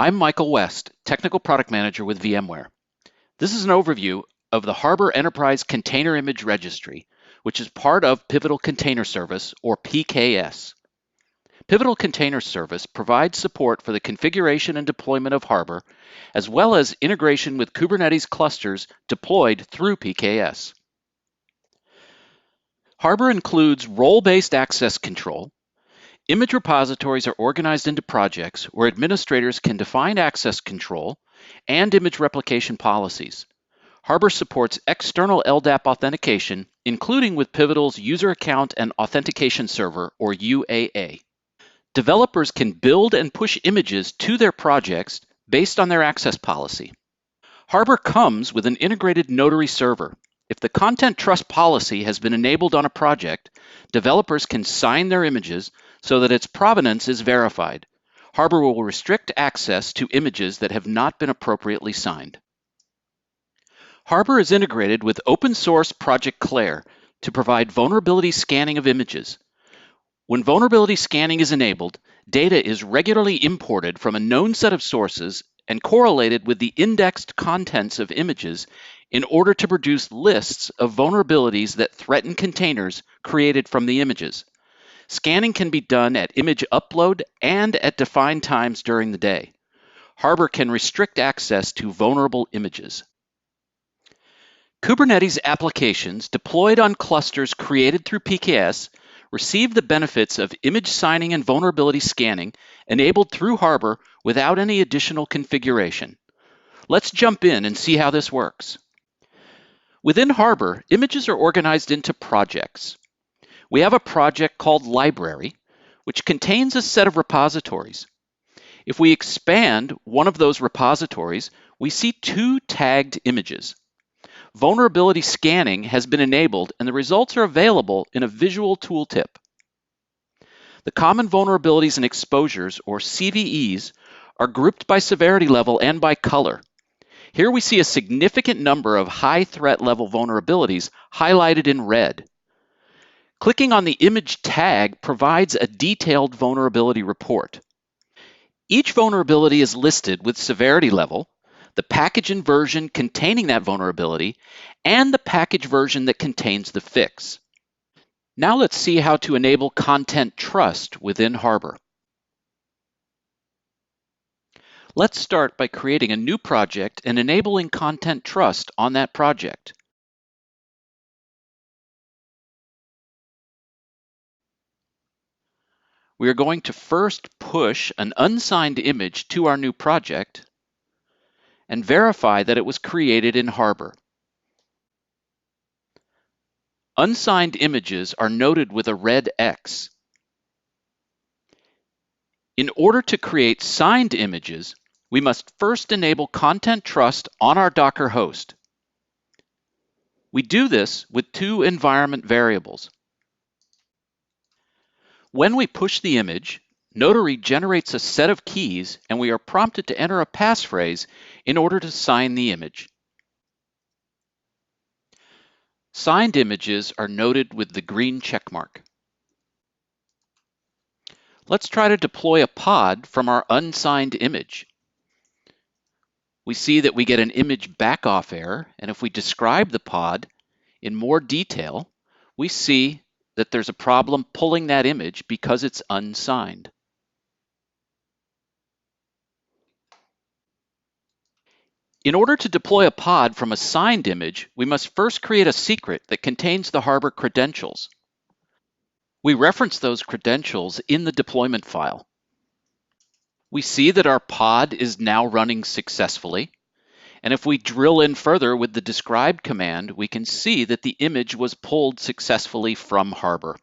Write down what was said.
I'm Michael West, Technical Product Manager with VMware. This is an overview of the Harbor Enterprise Container Image Registry, which is part of Pivotal Container Service, or PKS. Pivotal Container Service provides support for the configuration and deployment of Harbor, as well as integration with Kubernetes clusters deployed through PKS. Harbor includes role-based access control. Image repositories are organized into projects where administrators can define access control and image replication policies. Harbor supports external LDAP authentication, including with Pivotal's User Account and Authentication Server, or UAA. Developers can build and push images to their projects based on their access policy. Harbor comes with an integrated notary server. If the Content Trust policy has been enabled on a project, developers can sign their images so that its provenance is verified. Harbor will restrict access to images that have not been appropriately signed. Harbor is integrated with open source Project Claire to provide vulnerability scanning of images. When vulnerability scanning is enabled, data is regularly imported from a known set of sources and correlated with the indexed contents of images in order to produce lists of vulnerabilities that threaten containers created from the images. Scanning can be done at image upload and at defined times during the day. Harbor can restrict access to vulnerable images. Kubernetes applications deployed on clusters created through PKS receive the benefits of image signing and vulnerability scanning enabled through Harbor without any additional configuration. Let's jump in and see how this works. Within Harbor, images are organized into projects. We have a project called Library, which contains a set of repositories. If we expand one of those repositories, we see two tagged images. Vulnerability scanning has been enabled, and the results are available in a visual tooltip. The common vulnerabilities and exposures, or CVEs, are grouped by severity level and by color. Here we see a significant number of high threat level vulnerabilities highlighted in red. Clicking on the image tag provides a detailed vulnerability report. Each vulnerability is listed with severity level, the package and version containing that vulnerability, and the package version that contains the fix. Now let's see how to enable Content Trust within Harbor. Let's start by creating a new project and enabling Content Trust on that project. We are going to first push an unsigned image to our new project and verify that it was created in Harbor. Unsigned images are noted with a red X. In order to create signed images, we must first enable Content Trust on our Docker host. We do this with two environment variables. When we push the image, Notary generates a set of keys, and we are prompted to enter a passphrase in order to sign the image. Signed images are noted with the green checkmark. Let's try to deploy a pod from our unsigned image. We see that we get an image backoff error, and if we describe the pod in more detail, we see that there's a problem pulling that image because it's unsigned. In order to deploy a pod from a signed image, we must first create a secret that contains the Harbor credentials. We reference those credentials in the deployment file. We see that our pod is now running successfully, and if we drill in further with the describe command, we can see that the image was pulled successfully from Harbor.